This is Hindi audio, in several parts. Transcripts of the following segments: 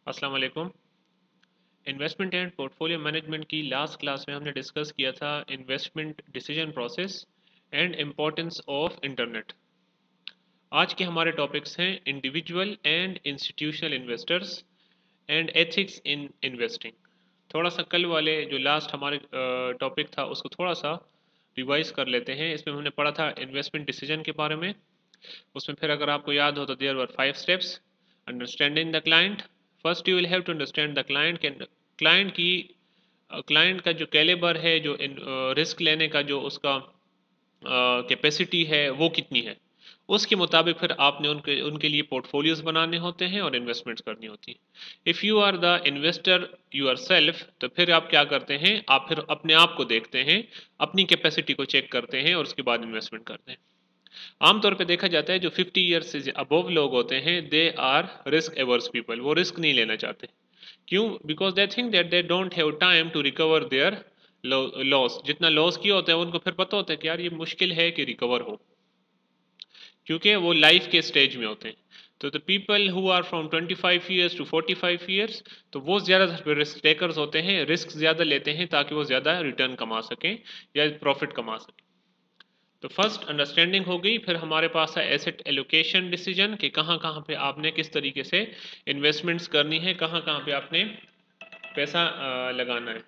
अस्सलाम वालेकुम। इन्वेस्टमेंट एंड पोर्टफोलियो मैनेजमेंट की लास्ट क्लास में हमने डिस्कस किया था investment decision process and importance of internet. आज के हमारे टॉपिक्स हैं individual and institutional investors and ethics in investing. थोड़ा सा कल वाले जो लास्ट हमारे टॉपिक था उसको थोड़ा सा रिवाइज कर लेते हैं। इसमें हमने पढ़ा था इन्वेस्टमेंट डिसीजन के बारे में। उसमें फिर अगर आपको याद हो तो there were 5 steps. Understanding the client. First you will have to understand the client के क्लाइंट की क्लाइंट का जो कैलिबर है, जो रिस्क लेने का जो उसका कैपेसिटी है वो कितनी है, उसके मुताबिक फिर आपने उनके उनके लिए पोर्टफोलियोज बनाने होते हैं और इन्वेस्टमेंट्स करनी होती है। If you are the investor yourself, तो फिर आप क्या करते हैं, आप फिर अपने आप को देखते हैं, अपनी कैपेसिटी को चेक करते हैं और उसके बाद इन्वेस्टमेंट करते हैं। आमतौर पे देखा जाता है जो 50 ईयर्स से अबव लोग होते हैं they are risk averse people, वो रिस्क नहीं लेना चाहते। क्यों? Because they think that they don't have time to recover their loss. जितना लॉस किया होता है उनको फिर पता होता है कि यार ये मुश्किल है कि रिकवर हो, क्योंकि वो लाइफ के स्टेज में होते हैं। तो the people who are from 25 years to 45 years, तो वो ज़्यादा रिस्क टेकर्स होते हैं, रिस्क ज़्यादा लेते हैं ताकि वो ज़्यादा रिटर्न कमा सकें या प्रॉफिट कमा सकें। तो फर्स्ट अंडरस्टैंडिंग हो गई। फिर हमारे पास है एसेट एलोकेशन डिसीजन कि कहाँ कहाँ पे आपने किस तरीके से इन्वेस्टमेंट्स करनी है, कहाँ कहाँ पे आपने पैसा लगाना है।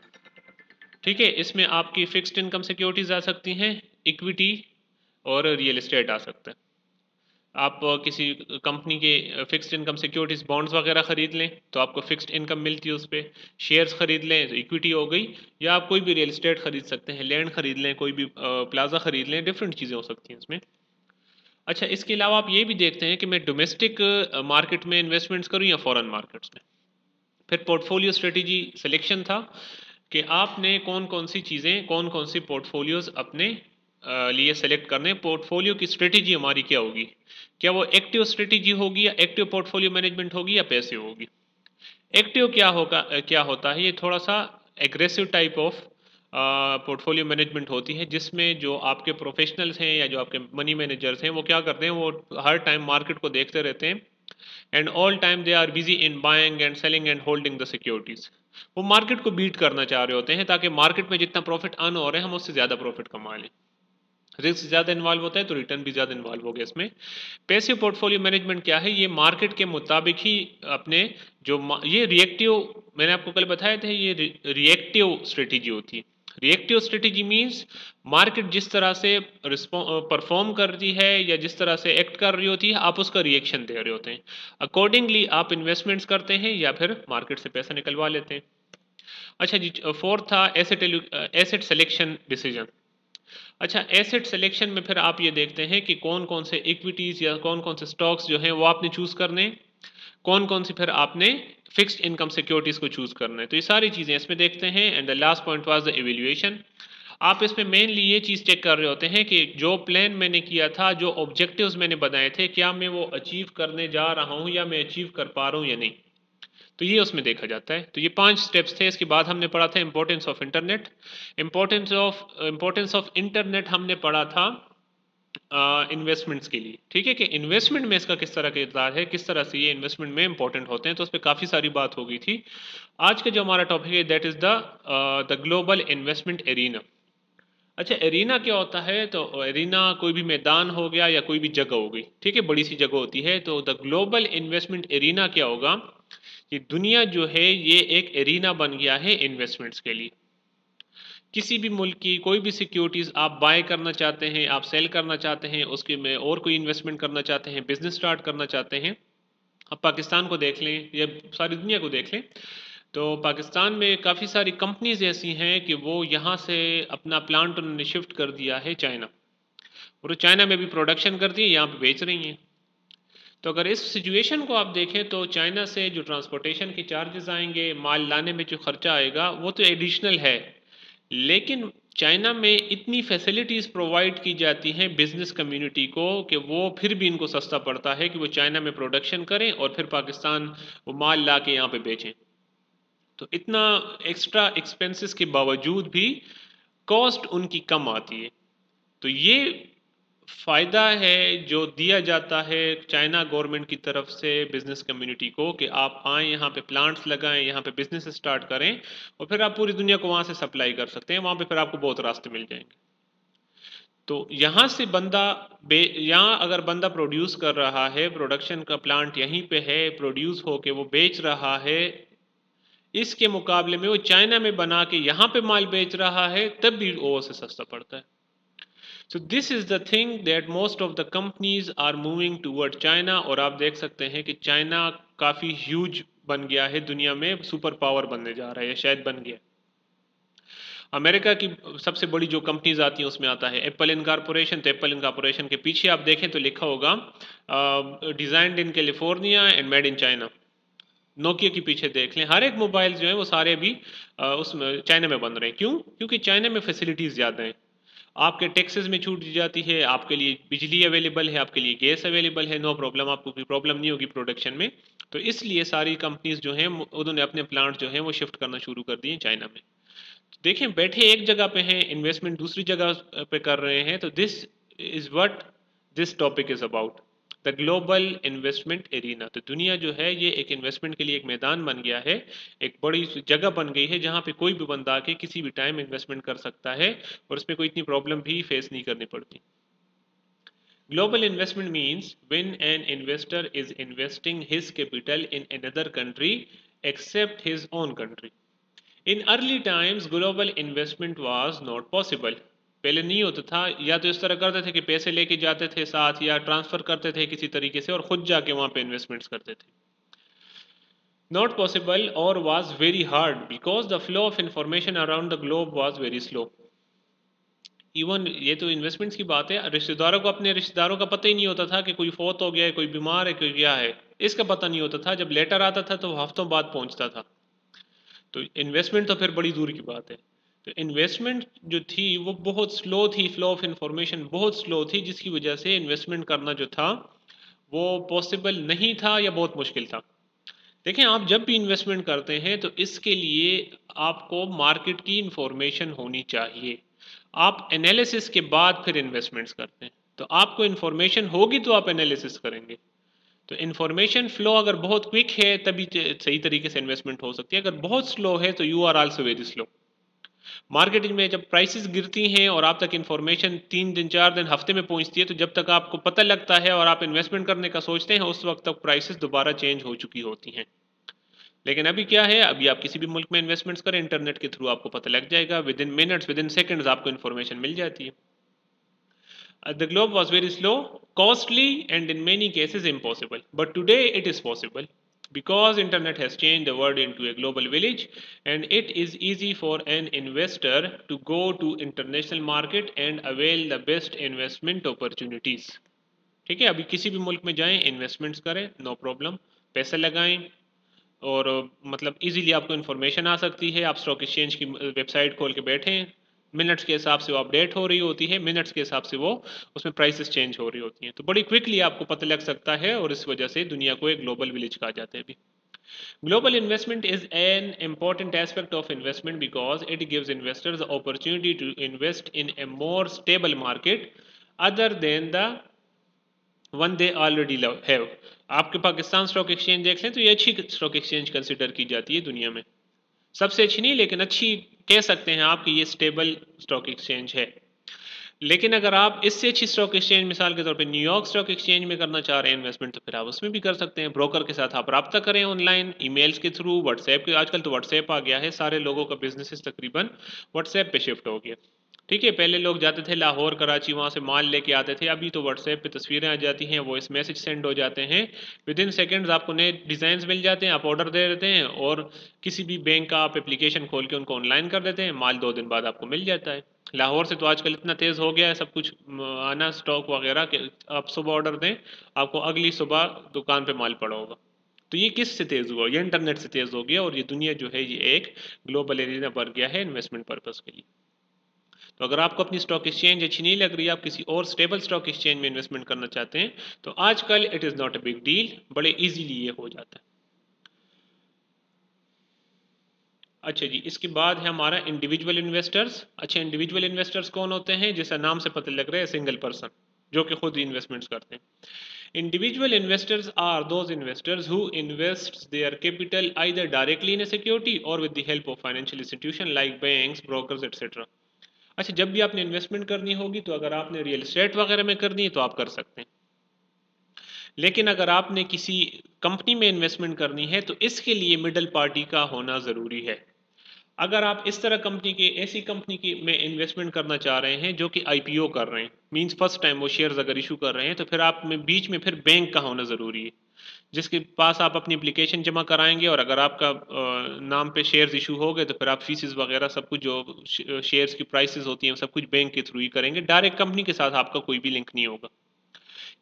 ठीक है, इसमें आपकी फिक्स्ड इनकम सिक्योरिटीज आ सकती हैं, इक्विटी और रियल एस्टेट आ सकता है। आप किसी कंपनी के फिक्स्ड इनकम सिक्योरिटीज बॉन्ड्स वगैरह खरीद लें तो आपको फिक्स्ड इनकम मिलती है उस पर। शेयर्स खरीद लें तो इक्विटी हो गई। या आप कोई भी रियल एस्टेट खरीद सकते हैं, लैंड खरीद लें, कोई भी प्लाजा खरीद लें, डिफरेंट चीज़ें हो सकती हैं इसमें। अच्छा, इसके अलावा आप ये भी देखते हैं कि मैं डोमेस्टिक मार्केट में इन्वेस्टमेंट्स करूं या फॉरेन मार्केट्स में। फिर पोर्टफोलियो स्ट्रेटेजी सिलेक्शन था कि आपने कौन कौन सी चीज़ें, कौन कौन सी पोर्टफोलियोज अपने लिए सेलेक्ट करने। पोर्टफोलियो की स्ट्रेटेजी हमारी क्या होगी, क्या वो एक्टिव स्ट्रेटेजी होगी या एक्टिव पोर्टफोलियो मैनेजमेंट होगी या पैसिव होगी। एक्टिव क्या होगा, क्या होता है, ये थोड़ा सा aggressive type of portfolio management होती है, जिसमें जो आपके प्रोफेशनल्स हैं या जो आपके मनी मैनेजर्स हैं वो क्या करते हैं, वो हर टाइम मार्केट को देखते रहते हैं and all time they are busy in buying and selling and holding the securities. वो मार्केट को बीट करना चाह रहे होते हैं ताकि मार्केट में जितना प्रॉफिट अर्न हो रहे हैं हम उससे ज़्यादा प्रॉफिट कमा लें। रिस्क ज़्यादा इन्वॉल्व होता है तो रिटर्न भी ज़्यादा इन्वॉल्व हो गया इसमें। पैसिव पोर्टफोलियो मैनेजमेंट क्या है, ये मार्केट के मुताबिक ही अपने ये रिएक्टिव, मैंने आपको कल बताया था, ये रिएक्टिव स्ट्रेटेजी होती है। रिएक्टिव स्ट्रेटेजी मींस मार्केट जिस तरह से परफॉर्म करती है या जिस तरह से एक्ट कर रही होती है आप उसका रिएक्शन दे रहे होते हैं। अकॉर्डिंगली आप इन्वेस्टमेंट्स करते हैं या फिर मार्केट से पैसा निकलवा लेते हैं। अच्छा जी, फोर्थ था एसेट एसेट सिलेक्शन डिसीजन। अच्छा, एसेट सिलेक्शन में फिर आप ये देखते हैं कि कौन कौन से इक्विटीज़ या कौन कौन से स्टॉक्स जो हैं वो आपने चूज़ करने, कौन कौन सी फिर आपने फिक्स्ड इनकम सिक्योरिटीज़ को चूज़ करना है। तो ये सारी चीज़ें इसमें देखते हैं। And the last point was the evaluation. आप इसमें मेनली ये चीज़ चेक कर रहे होते हैं कि जो प्लान मैंने किया था, जो ऑब्जेक्टिव्स मैंने बनाए थे, क्या मैं वो अचीव करने जा रहा हूँ या मैं अचीव कर पा रहा हूँ या नहीं। तो ये उसमें देखा जाता है। तो ये 5 स्टेप्स थे। इसके बाद हमने पढ़ा था importance of internet. Importance of internet हमने पढ़ा था इन्वेस्टमेंट्स के लिए। ठीक है, कि इन्वेस्टमेंट में इसका किस तरह का किरदार है, किस तरह से ये इन्वेस्टमेंट में इंपॉर्टेंट होते हैं, तो उस पर काफ़ी सारी बात हो गई थी। आज का जो हमारा टॉपिक है that is the global investment arena. अच्छा, एरिना क्या होता है, तो एरिना कोई भी मैदान हो गया या कोई भी जगह हो गई, ठीक है, बड़ी सी जगह होती है। तो द ग्लोबल इन्वेस्टमेंट एरिना क्या होगा, कि दुनिया जो है ये एक एरिना बन गया है इन्वेस्टमेंट्स के लिए। किसी भी मुल्क की कोई भी सिक्योरिटीज़ आप बाय करना चाहते हैं, आप सेल करना चाहते हैं, उसके में और कोई इन्वेस्टमेंट करना चाहते हैं, बिजनेस स्टार्ट करना चाहते हैं। अब पाकिस्तान को देख लें या सारी दुनिया को देख लें, तो पाकिस्तान में काफ़ी सारी कंपनीज ऐसी हैं कि वो यहाँ से अपना प्लांट उन्होंने शिफ्ट कर दिया है चाइना, और वो चाइना में भी प्रोडक्शन करती है, यहाँ पे बेच रही हैं। तो अगर इस सिचुएशन को आप देखें तो चाइना से जो ट्रांसपोर्टेशन के चार्जेस आएंगे, माल लाने में जो खर्चा आएगा वो तो एडिशनल है, लेकिन चाइना में इतनी फैसिलिटीज़ प्रोवाइड की जाती हैं बिजनेस कम्युनिटी को कि वो फिर भी इनको सस्ता पड़ता है कि वो चाइना में प्रोडक्शन करें और फिर पाकिस्तान वो माल ला के यहाँ पे बेचें। तो इतना एक्स्ट्रा एक्सपेंसेस के बावजूद भी कॉस्ट उनकी कम आती है। तो ये फ़ायदा है जो दिया जाता है चाइना गवर्नमेंट की तरफ से बिज़नेस कम्युनिटी को कि आप आएँ यहाँ पे प्लांट्स लगाएँ, यहाँ पे बिज़नेस स्टार्ट करें और फिर आप पूरी दुनिया को वहाँ से सप्लाई कर सकते हैं, वहाँ पे फिर आपको बहुत रास्ते मिल जाएंगे। तो यहाँ से बंदा यहाँ अगर बंदा प्रोड्यूस कर रहा है, प्रोडक्शन का प्लांट यहीं पे है, प्रोड्यूस होके वो बेच रहा है, इसके मुकाबले में वो चाइना में बना के यहाँ पे माल बेच रहा है, तब भी वो से सस्ता पड़ता है। So this is the thing that most of the companies are moving toward China और आप देख सकते हैं कि चाइना काफ़ी ह्यूज बन गया है दुनिया में, सुपर पावर बनने जा रहा है, शायद बन गया। अमेरिका की सबसे बड़ी जो कंपनीज आती हैं उसमें आता है एप्पल इनकॉर्पोरेशन। तो एप्पल इनकॉर्पोरेशन के पीछे आप देखें तो लिखा होगा designed in California and made in China. Nokia के पीछे देख लें, हर एक मोबाइल जो है वो सारे अभी उसमें चाइना में बन रहे हैं। क्यों? क्योंकि चाइना में फैसिलिटीज़ ज़्यादा हैं। आपके टैक्सेस में छूट दी जाती है, आपके लिए बिजली अवेलेबल है, आपके लिए गैस अवेलेबल है, नो प्रॉब्लम, आपको कोई प्रॉब्लम नहीं होगी प्रोडक्शन में। तो इसलिए सारी कंपनीज जो हैं उन्होंने अपने प्लांट जो हैं वो शिफ्ट करना शुरू कर दिए चाइना में। देखें, बैठे एक जगह पे हैं, इन्वेस्टमेंट दूसरी जगह पे कर रहे हैं। तो this is what this topic is about, the global investment arena. तो दुनिया जो है ये एक इन्वेस्टमेंट के लिए एक मैदान बन गया है, एक बड़ी जगह बन गई है जहाँ पे कोई भी बंदा आके किसी भी टाइम इन्वेस्टमेंट कर सकता है और उसमें कोई इतनी प्रॉब्लम भी फेस नहीं करनी पड़ती। Global investment means when an investor is investing his capital in another country except his own country. In early times, global investment was not possible. पहले नहीं होता था, या तो इस तरह करते थे कि पैसे लेके जाते थे साथ या ट्रांसफ़र करते थे किसी तरीके से और ख़ुद जाके वहाँ पे इन्वेस्टमेंट्स करते थे। Not possible or was very hard because the flow of information around the globe was very slow. Even ये तो इन्वेस्टमेंट्स की बात है, रिश्तेदारों को अपने रिश्तेदारों का पता ही नहीं होता था कि कोई फौत हो गया है, कोई बीमार है, कोई क्या है, इसका पता नहीं होता था। जब लेटर आता था तो हफ्तों बाद पहुंचता था। तो इन्वेस्टमेंट तो फिर बड़ी दूर की बात है। तो इन्वेस्टमेंट जो थी वो बहुत स्लो थी, फ्लो ऑफ इंफॉर्मेशन बहुत स्लो थी, जिसकी वजह से इन्वेस्टमेंट करना जो था वो पॉसिबल नहीं था या बहुत मुश्किल था। देखें, आप जब भी इन्वेस्टमेंट करते हैं तो इसके लिए आपको मार्केट की इंफॉर्मेशन होनी चाहिए। आप एनालिसिस के बाद फिर इन्वेस्टमेंट्स करते हैं। तो आपको इन्फॉर्मेशन होगी तो आप एनालिसिस करेंगे। तो इन्फॉर्मेशन फ्लो अगर बहुत क्विक है तभी सही तरीके से इन्वेस्टमेंट हो सकती है। अगर बहुत स्लो है तो you are also very slow. Market में जब प्राइसेस गिरती हैं और आप तक इन्फॉर्मेशन 3 दिन 4 दिन हफ्ते में पहुंचती है, तो जब तक आपको पता लगता है और आप इन्वेस्टमेंट करने का सोचते हैं उस वक्त तक प्राइसेस दोबारा चेंज हो चुकी होती हैं। लेकिन अभी क्या है, अभी आप किसी भी मुल्क में इन्वेस्टमेंट्स करें इंटरनेट के थ्रू आपको पता लग जाएगा, with in minutes with in seconds आपको इन्फॉर्मेशन मिल जाती है। The globe was very slow, costly, and in many cases impossible. But today it is possible because internet has changed the world into a global village, and it is easy for an investor to go to international market and avail the best investment opportunities. ठीक है, अभी किसी भी मुल्क में जाएं, इन्वेस्टमेंट्स करें, नो प्रॉब्लम, पैसे लगाएं और मतलब इजीली आपको इन्फॉर्मेशन आ सकती है। आप स्टॉक एक्सचेंज की वेबसाइट खोल के बैठें, मिनट्स के हिसाब से वो अपडेट हो रही होती है, मिनट्स के हिसाब से वो उसमें प्राइसेस चेंज हो रही होती हैं। तो बड़ी क्विकली आपको पता लग सकता है और इस वजह से दुनिया को एक ग्लोबल विलेज कहा जाता है अभी। Global investment is an important aspect of investment because it gives investors the opportunity to invest in a more stable market other than the one they already have. आपके पाकिस्तान स्टॉक एक्सचेंज देख लें तो ये अच्छी स्टॉक एक्सचेंज कंसिडर की जाती है दुनिया में। सबसे अच्छी नहीं लेकिन अच्छी कह सकते हैं आप कि ये स्टेबल स्टॉक एक्सचेंज है। लेकिन अगर आप इससे अच्छी स्टॉक एक्सचेंज मिसाल के तौर पे न्यूयॉर्क स्टॉक एक्सचेंज में करना चाह रहे हैं इन्वेस्टमेंट, तो फिर आप उसमें भी कर सकते हैं। ब्रोकर के साथ आप रब्ता करें ऑनलाइन, ईमेल्स के थ्रू, व्हाट्सएप के, आजकल तो व्हाट्सएप आ गया है, सारे लोगों का बिजनेस तकरीबन व्हाट्सएप पे शिफ्ट हो गया। ठीक है, पहले लोग जाते थे लाहौर कराची, वहाँ से माल लेके आते थे, अभी तो व्हाट्सएप पे तस्वीरें आ जाती हैं, वॉइस मैसेज सेंड हो जाते हैं, विद इन सेकेंड्स आपको नए डिज़ाइंस मिल जाते हैं, आप ऑर्डर दे देते हैं और किसी भी बैंक का आप एप्लीकेशन खोल के उनको ऑनलाइन कर देते हैं, माल 2 दिन बाद आपको मिल जाता है। लाहौर से तो आजकल इतना तेज़ हो गया है सब कुछ आना स्टॉक वगैरह के, आप सुबह ऑर्डर दें आपको अगली सुबह दुकान पे माल पड़ा होगा। तो ये किस से तेज़ हुआ? ये इंटरनेट से तेज़ हो गया और ये दुनिया जो है ये एक ग्लोबल एरिया बन गया है इन्वेस्टमेंट पर्पज़ के लिए। तो अगर आपको अपनी स्टॉक एक्सचेंज अच्छी नहीं लग रही, आप किसी और स्टेबल स्टॉक एक्सचेंज में इन्वेस्टमेंट करना चाहते हैं, तो आजकल it is not a big deal, बड़े इजीली ये हो जाता है। अच्छा जी, इसके बाद है हमारा इंडिविजुअल इन्वेस्टर्स। अच्छा, इंडिविजुअल इन्वेस्टर्स कौन होते हैं? जैसा नाम से पता लग रहा है, सिंगल पर्सन। जो कि खुद इन्वेस्टमेंट्स करते हैं। Individual investors are those investors who invest their capital either directly in a security or with the help of financial institution like banks, brokers, etc. अच्छा, जब भी आपने इन्वेस्टमेंट करनी होगी तो अगर आपने रियल एस्टेट वगैरह में करनी है तो आप कर सकते हैं, लेकिन अगर आपने किसी कंपनी में इन्वेस्टमेंट करनी है तो इसके लिए मिडल पार्टी का होना ज़रूरी है। अगर आप इस तरह कंपनी के ऐसी कंपनी की में इन्वेस्टमेंट करना चाह रहे हैं जो कि आईपीओ कर रहे हैं, मींस फर्स्ट टाइम वो शेयर्स अगर इशू कर रहे हैं, तो फिर आप में बीच में फिर बैंक का होना ज़रूरी है, जिसके पास आप अपनी एप्लीकेशन जमा कराएंगे, और अगर आपका नाम पे शेयर्स इशू हो गए तो फिर आप फीसिस वगैरह सब कुछ जो शेयर्स की प्राइसेस होती हैं सब कुछ बैंक के थ्रू ही करेंगे, डायरेक्ट कंपनी के साथ आपका कोई भी लिंक नहीं होगा।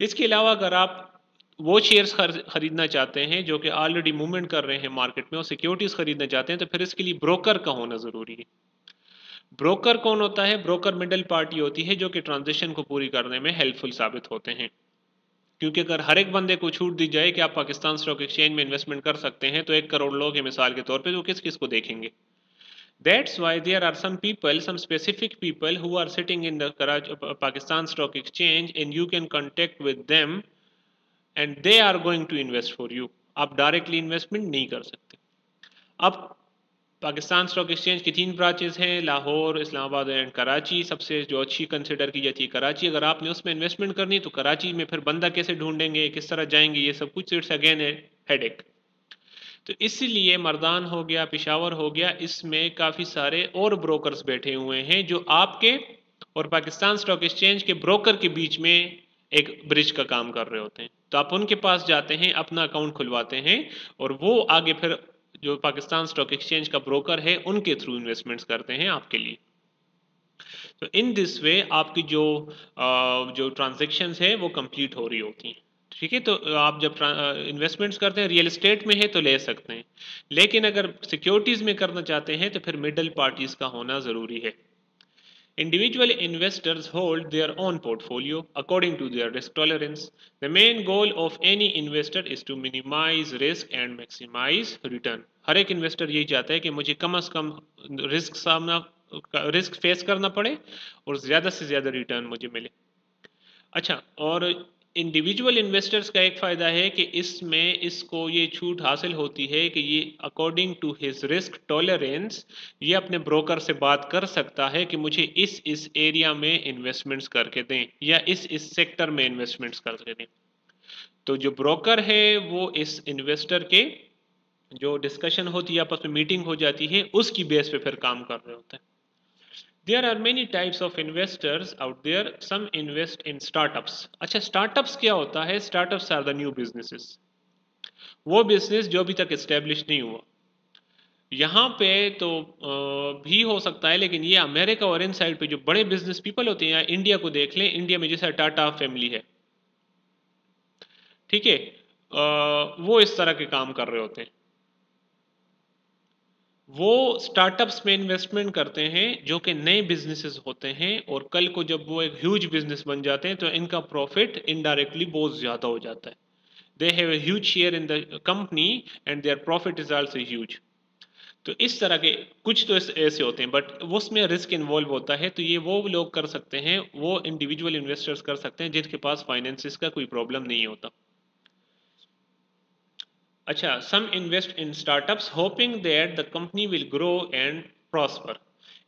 इसके अलावा अगर आप वो शेयर्स खरीदना चाहते हैं जो कि ऑलरेडी मूवमेंट कर रहे हैं मार्केट में और सिक्योरिटीज़ खरीदना चाहते हैं, तो फिर इसके लिए ब्रोकर का होना ज़रूरी है। ब्रोकर कौन होता है? ब्रोकर मिडल पार्टी होती है जो कि ट्रांजेक्शन को पूरी करने में हेल्पफुल साबित होते हैं, क्योंकि अगर हर एक बंदे को छूट दी जाए कि आप पाकिस्तान स्टॉक एक्सचेंज में इन्वेस्टमेंट कर सकते हैं, तो 1 करोड़ लोग हैं मिसाल के तौर पे, तो किस किस को देखेंगे? That's why there are some people, some specific people who are sitting in the Pakistan Stock Exchange, and you can contact with them and they are going to invest for you. आप डायरेक्टली इन्वेस्टमेंट नहीं कर सकते। अब पाकिस्तान स्टॉक एक्सचेंज की 3 ब्रांचेस हैं, लाहौर, इस्लामाबाद एंड कराची। सबसे जो अच्छी कंसिडर की जाती है कराची। अगर आपने उसमें इन्वेस्टमेंट करनी है तो कराची में फिर बंदा कैसे ढूंढेंगे, किस तरह जाएंगे, ये सब कुछ इट्स अगेन है हेडेक। तो इसीलिए मर्दान हो गया, पिशावर हो गया, इसमें काफ़ी सारे और ब्रोकर्स बैठे हुए हैं जो आपके और पाकिस्तान स्टॉक एक्सचेंज के ब्रोकर के बीच में एक ब्रिज का काम कर रहे होते हैं। तो आप उनके पास जाते हैं, अपना अकाउंट खुलवाते हैं, और वो आगे फिर जो पाकिस्तान स्टॉक एक्सचेंज का ब्रोकर है उनके थ्रू इन्वेस्टमेंट्स करते हैं आपके लिए। तो इन दिस वे आपकी जो ट्रांजेक्शन्स है वो कंप्लीट हो रही होती हैं। ठीक है, तो आप जब इन्वेस्टमेंट्स करते हैं, रियल एस्टेट में है तो ले सकते हैं, लेकिन अगर सिक्योरिटीज़ में करना चाहते हैं तो फिर मिडल पार्टीज़ का होना ज़रूरी है। Individual investors hold their own portfolio according to their risk tolerance. The main goal of any investor is to minimize risk and maximize return. हर एक इन्वेस्टर यही चाहता है कि मुझे कम से कम रिस्क फेस करना पड़े और ज़्यादा से ज़्यादा रिटर्न मुझे मिले। अच्छा, और इंडिविजुअल इन्वेस्टर्स का एक फ़ायदा है कि इसमें इसको ये छूट हासिल होती है कि ये according to his risk tolerance ये अपने ब्रोकर से बात कर सकता है कि मुझे इस एरिया में इन्वेस्टमेंट्स करके दें या इस सेक्टर में इन्वेस्टमेंट्स करके दें। तो जो ब्रोकर है वो इस इन्वेस्टर के जो डिस्कशन होती है, आपस में मीटिंग हो जाती है, उसकी बेस पे फिर काम कर रहे होते हैं। There are many types of investors out there. Some invest in startups. अच्छा, startups क्या होता है? Startups are the new businesses. वो बिजनेस जो अभी तक एस्टेब्लिश नहीं हुआ। यहाँ पे तो भी हो सकता है, लेकिन ये अमेरिका और इन साइड पे जो बड़े बिजनेस पीपल होते हैं, या इंडिया को देख लें, इंडिया में जैसा टाटा फैमिली है, ठीक है, वो इस तरह के काम कर रहे होते हैं। वो स्टार्टअप्स में इन्वेस्टमेंट करते हैं जो कि नए बिजनेसेस होते हैं, और कल को जब वो एक ह्यूज बिजनेस बन जाते हैं तो इनका प्रॉफिट इनडायरेक्टली बहुत ज़्यादा हो जाता है। They have a huge share in the company and their profit is also huge. तो इस तरह के कुछ तो ऐसे होते हैं, बट उसमें रिस्क इन्वॉल्व होता है, तो ये वो लोग कर सकते हैं, वो इंडिविजुअल इन्वेस्टर्स कर सकते हैं जिनके पास फाइनेंसिस का कोई प्रॉब्लम नहीं होता। अच्छा, some invest in startups hoping that the company will grow and prosper.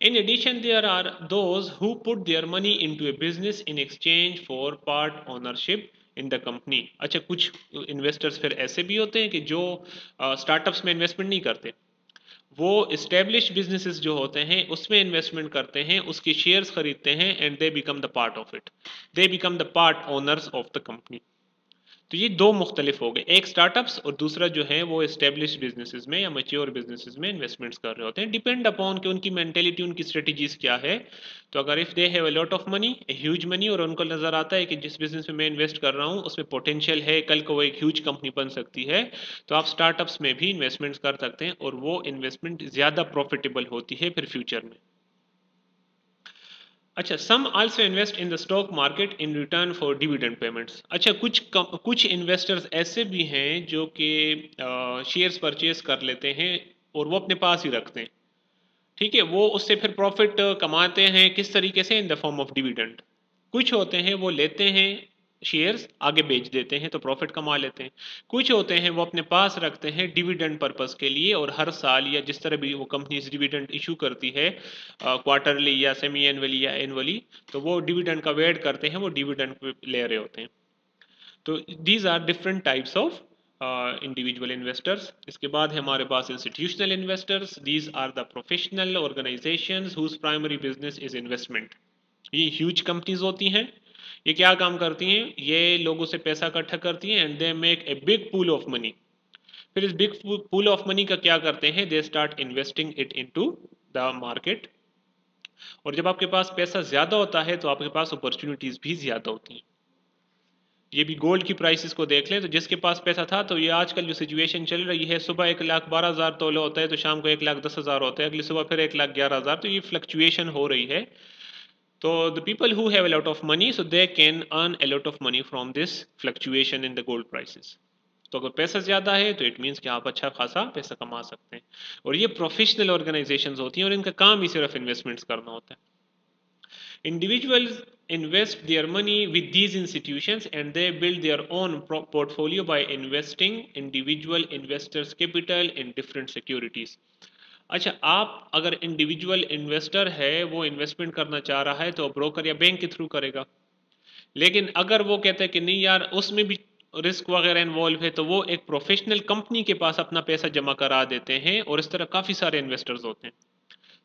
In addition, there are those who put their money into a business in exchange for part ownership in the company. अच्छा, कुछ इन्वेस्टर्स फिर ऐसे भी होते हैं कि जो स्टार्टअप्स में इन्वेस्टमेंट नहीं करते, वो इस्टेब्लिश बिजनेसेस जो होते हैं उसमें इन्वेस्टमेंट करते हैं, उसके शेयर्स खरीदते हैं, and they become the part of it, they become the part owners of the company. तो ये दो मुख्तलिफ हो गए, एक स्टार्टअप्स और दूसरा जो है वो एस्टेब्लिश बिजनेसेस में या मैच्योर बिजनेसेस में इन्वेस्टमेंट्स कर रहे होते हैं, डिपेंड अपॉन कि उनकी मेंटेलिटी, उनकी स्ट्रेटजीज क्या है। तो अगर if they have a lot of money, huge money, और उनको नज़र आता है कि जिस बिजनेस में मैं इन्वेस्ट कर रहा हूँ उसमें पोटेंशियल है, कल को वो एक ह्यूज कंपनी बन सकती है, तो आप स्टार्टअप्स में भी इन्वेस्टमेंट्स कर सकते हैं, और वो इन्वेस्टमेंट ज़्यादा प्रॉफिटेबल होती है फिर फ्यूचर में। अच्छा, some also invest in the stock market in return for dividend payments. अच्छा, कुछ इन्वेस्टर्स ऐसे भी हैं जो कि शेयर्स परचेज कर लेते हैं और वो अपने पास ही रखते हैं। ठीक है, वो उससे फिर प्रॉफिट कमाते हैं, किस तरीके से? In the form of dividend. कुछ होते हैं वो लेते हैं शेयर्स, आगे बेच देते हैं तो प्रॉफिट कमा लेते हैं। कुछ होते हैं वो अपने पास रखते हैं डिविडेंड पर्पस के लिए, और हर साल या जिस तरह भी वो कंपनी डिविडेंड इशू करती है, क्वार्टरली या सेमी एनुअली या एनुअली, तो वो डिविडेंड का वेट करते हैं, वो डिविडेंड ले रहे होते हैं। तो these are different types of individual investors. इसके बाद है हमारे पास institutional investors. These are the professional organisations whose primary business is investment. ये ह्यूज कंपनीज होती हैं। ये क्या काम करती हैं? ये लोगों से पैसा इकट्ठा करती हैं and they make a big pool of money. फिर इस बिग पूल ऑफ मनी का क्या करते हैं? They start investing it into the market. और जब आपके पास पैसा ज़्यादा होता है तो आपके पास अपॉर्चुनिटीज़ भी ज़्यादा होती हैं। ये भी गोल्ड की प्राइसेस को देख लें तो जिसके पास पैसा था, तो ये आजकल जो सिचुएशन चल रही है, सुबह 1,12,000 तोला होता है तो शाम को 1,10,000 होता है, अगली सुबह फिर 1,11,000, तो ये फ्लक्चुएशन हो रही है। So the people who have a lot of money, so they can earn a lot of money from this fluctuation in the gold prices. तो अगर पैसा ज़्यादा है तो इट मीन्स कि आप अच्छा खासा पैसा कमा सकते हैं। और ये प्रोफेशनल ऑर्गेनाइजेशंस होती हैं और इनका काम ही सिर्फ इन्वेस्टमेंट्स करना होता है। Individuals invest their money with these institutions and they build their own portfolio by investing individual investors' capital in different securities. अच्छा, आप अगर इंडिविजुअल इन्वेस्टर है, वो इन्वेस्टमेंट करना चाह रहा है तो ब्रोकर या बैंक के थ्रू करेगा। लेकिन अगर वो कहता है कि नहीं यार, उसमें भी रिस्क वगैरह इन्वॉल्व है, तो वो एक प्रोफेशनल कंपनी के पास अपना पैसा जमा करा देते हैं, और इस तरह काफ़ी सारे इन्वेस्टर्स होते हैं।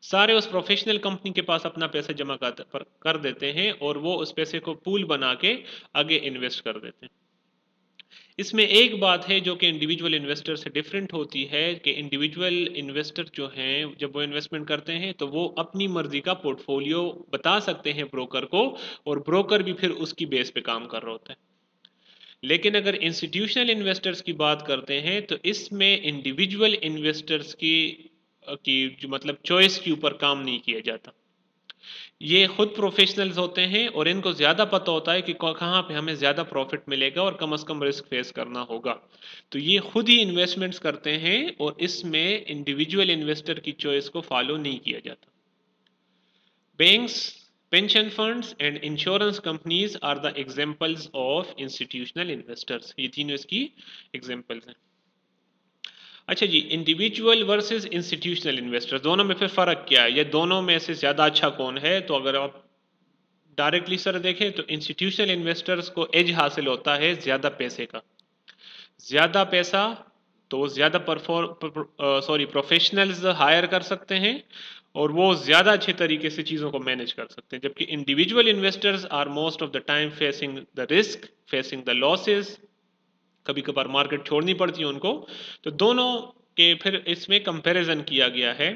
सारे उस प्रोफेशनल कंपनी के पास अपना पैसा जमा कर देते हैं और वो उस पैसे को पूल बना के आगे इन्वेस्ट कर देते हैं। इसमें एक बात है जो कि इंडिविजुअल इन्वेस्टर से डिफरेंट होती है कि इंडिविजुअल इन्वेस्टर जो हैं, जब वो इन्वेस्टमेंट करते हैं तो वो अपनी मर्जी का पोर्टफोलियो बता सकते हैं ब्रोकर को, और ब्रोकर भी फिर उसकी बेस पे काम कर रहा होता है। लेकिन अगर इंस्टीट्यूशनल इन्वेस्टर्स की बात करते हैं तो इसमें इंडिविजुअल इन्वेस्टर्स की जो मतलब चॉइस के ऊपर काम नहीं किया जाता। ये खुद प्रोफेशनल्स होते हैं और इनको ज़्यादा पता होता है कि कहाँ पे हमें ज़्यादा प्रॉफिट मिलेगा और कम से कम रिस्क फेस करना होगा। तो ये खुद ही इन्वेस्टमेंट्स करते हैं और इसमें इंडिविजुअल इन्वेस्टर की चॉइस को फॉलो नहीं किया जाता। Banks, pension funds and insurance companies are the examples of institutional investors. ये तीनों इसकी एग्जाम्पल्स हैं। अच्छा जी, इंडिविजुअल वर्सेस इंस्टीट्यूशनल इन्वेस्टर्स, दोनों में फिर फ़र्क क्या है? ये दोनों में से ज़्यादा अच्छा कौन है? तो अगर आप डायरेक्टली सर देखें तो इंस्टीट्यूशनल इन्वेस्टर्स को एज हासिल होता है ज़्यादा पैसे का। ज़्यादा पैसा तो वो ज़्यादा प्रोफेशनल्स हायर कर सकते हैं और वो ज़्यादा अच्छे तरीके से चीज़ों को मैनेज कर सकते हैं, जबकि individual investors are most of the time facing the risk, facing the losses, कभी कभार मार्केट छोड़नी पड़ती है उनको। तो दोनों के फिर इसमें कंपैरिजन किया गया है।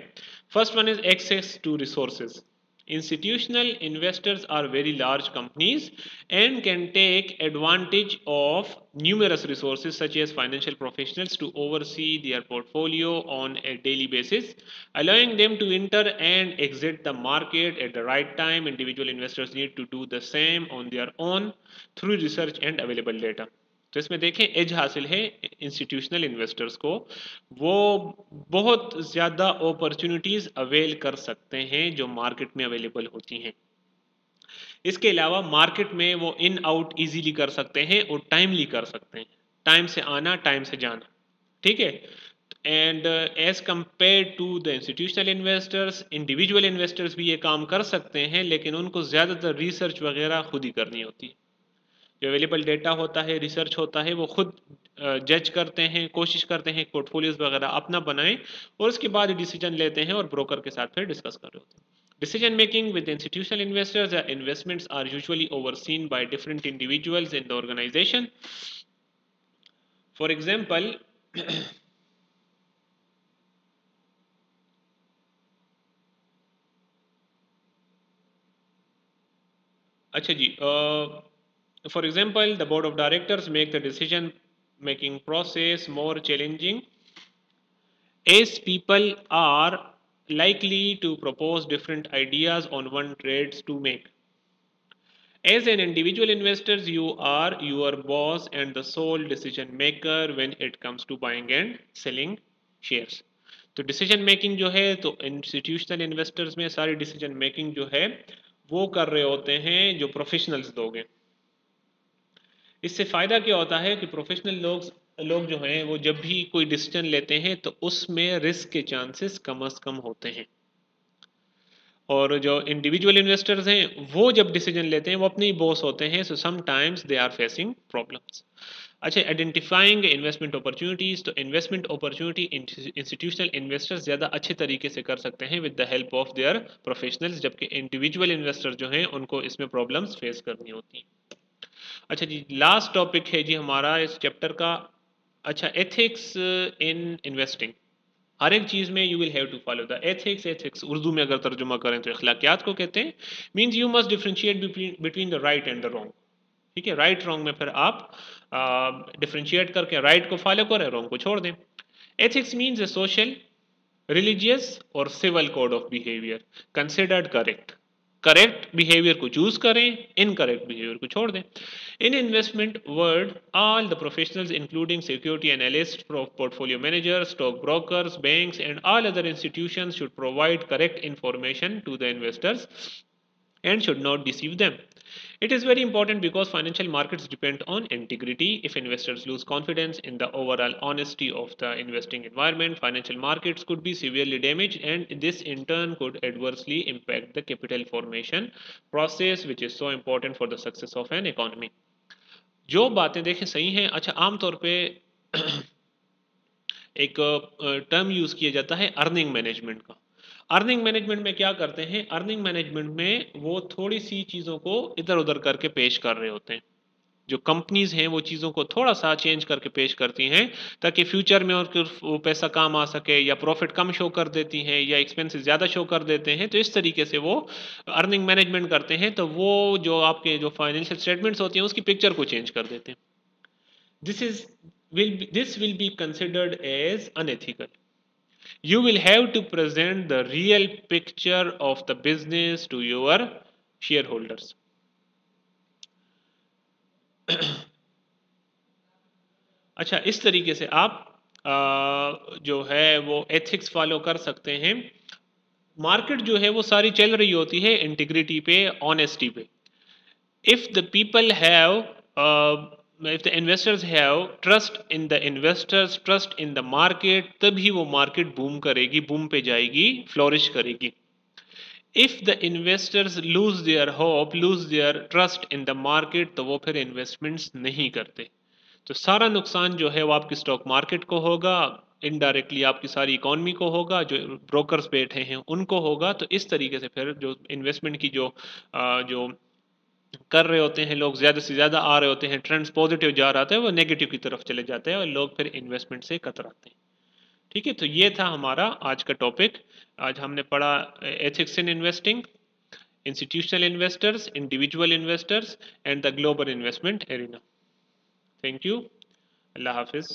First one is access to resources. Institutional investors are very large companies and can take advantage of numerous resources such as financial professionals to oversee their portfolio on a daily basis, allowing them to enter and exit the market at the right time. Individual investors need to do the same on their own through research and available data. तो इसमें देखें एज हासिल है इंस्टीट्यूशनल इन्वेस्टर्स को, वो बहुत ज़्यादा अपॉर्चुनिटीज़ अवेल कर सकते हैं जो मार्केट में अवेलेबल होती हैं। इसके अलावा मार्केट में वो इन आउट इजीली कर सकते हैं और टाइमली कर सकते हैं, टाइम से आना टाइम से जाना। ठीक है। And as compare to the institutional investors, individual investors भी ये काम कर सकते हैं लेकिन उनको ज़्यादातर रिसर्च वगैरह खुद ही करनी होती है। जो अवेलेबल डेटा होता है, रिसर्च होता है, वो खुद जज करते हैं, कोशिश करते हैं पोर्टफोलियोज वगैरह अपना बनाएं और उसके बाद डिसीजन लेते हैं और ब्रोकर के साथ फिर डिस्कस कर रहे होते हैं। Decision making with institutional investors, investments are usually overseen by different individuals in the organization. For example, अच्छा जी, for example, the board of directors make the decision making process more challenging as people are likely to propose different ideas on one trades to make. As an individual investor, you are your boss and the sole decision maker when it comes to buying and selling shares. तो डिसीजन मेकिंग जो है, तो इंस्टीट्यूशनल इन्वेस्टर्स में सारी डिसीजन मेकिंग जो है वो कर रहे होते हैं जो प्रोफेशनल्स लोग हैं। इससे फ़ायदा क्या होता है कि प्रोफेशनल लोग लोग जो हैं वो जब भी कोई डिसीजन लेते हैं तो उसमें रिस्क के चांसेस कम अज़ कम होते हैं। और जो इंडिविजुअल इन्वेस्टर्स हैं वो जब डिसीजन लेते हैं वो अपने ही बॉस होते हैं, so sometimes they are facing problems. अच्छा, आइडेंटिफाइंग इन्वेस्टमेंट अपॉर्चुनिटीज़, तो इन्वेस्टमेंट अपॉर्चुनिटी इंस्टीट्यूशनल इन्वेस्टर्स ज़्यादा अच्छे तरीके से कर सकते हैं with the help of their professionals, जबकि इंडिविजुअल इन्वेस्टर जो हैं उनको इसमें प्रॉब्लम्स फेस करनी होती हैं। अच्छा जी, लास्ट टॉपिक है जी हमारा इस चैप्टर का। अच्छा, एथिक्स इन इन्वेस्टिंग। हर एक चीज़ में you will have to follow the ethics. Ethics Urdu में अगर तर्जुमा करें तो अखलाकियात को कहते हैं। Means you must differentiate between the right and the wrong. ठीक है, राइट रॉन्ग में फिर आप डिफ्रेंशिएट करके राइट को फॉलो करें, रॉन्ग को छोड़ दें। Ethics means a social, religious और civil code of behaviour considered correct. Correct behaviour को चूज करें, इनकरेक्ट बिहेवियर को छोड़ दें। In investment world, all the professionals including security analyst, portfolio managers, stock brokers, banks and all other institutions should provide correct information to the investors and should not deceive them. It is very important because financial markets depend on integrity. If investors lose confidence in the overall honesty of the investing environment, financial markets could be severely damaged, and this in turn could adversely impact the capital formation process, which is so important for the success of an economy. जो बातें देखें सही हैं। अच्छा, आमतौर पे एक टर्म यूज़ किया जाता है अर्निंग मैनेजमेंट का। अर्निंग मैनेजमेंट में क्या करते हैं, अर्निंग मैनेजमेंट में वो थोड़ी सी चीज़ों को इधर उधर करके पेश कर रहे होते हैं। जो कंपनीज हैं वो चीज़ों को थोड़ा सा चेंज करके पेश करती हैं ताकि फ्यूचर में और वो पैसा काम आ सके, या प्रॉफिट कम शो कर देती हैं या एक्सपेंसेस ज़्यादा शो कर देते हैं, तो इस तरीके से वो अर्निंग मैनेजमेंट करते हैं। तो वो जो आपके जो फाइनेंशियल स्टेटमेंट्स होती हैं उसकी पिक्चर को चेंज कर देते हैं। This will be considered as unethical. You will have to present the real picture of the business to your shareholders. अच्छा, इस तरीके से आप जो है वो एथिक्स फॉलो कर सकते हैं। मार्केट जो है वो सारी चल रही होती है इंटीग्रिटी पे, ऑनेस्टी पे। if the people have if the investors have trust in the investors, trust in the market, तभी वो मार्केट बूम करेगी, बूम पे जाएगी, फ्लोरिश करेगी। if the investors lose their hope, lose their trust in the market, तो वो फिर इन्वेस्टमेंट्स नहीं करते। तो सारा नुकसान जो है वो आपकी स्टॉक मार्केट को होगा, इनडायरेक्टली आपकी सारी इकॉनमी को होगा, जो ब्रोकर्स बैठे हैं उनको होगा। तो इस तरीके से फिर जो इन्वेस्टमेंट की जो कर रहे होते हैं लोग, ज़्यादा से ज़्यादा आ रहे होते हैं, ट्रेंड्स पॉजिटिव जा रहा था वो नेगेटिव की तरफ चले जाते हैं और लोग फिर इन्वेस्टमेंट से कतराते हैं। ठीक है, तो ये था हमारा आज का टॉपिक। आज हमने पढ़ा ethics in investing, institutional investors, individual investors and the global investment arena. Thank you. अल्लाह हाफिज़।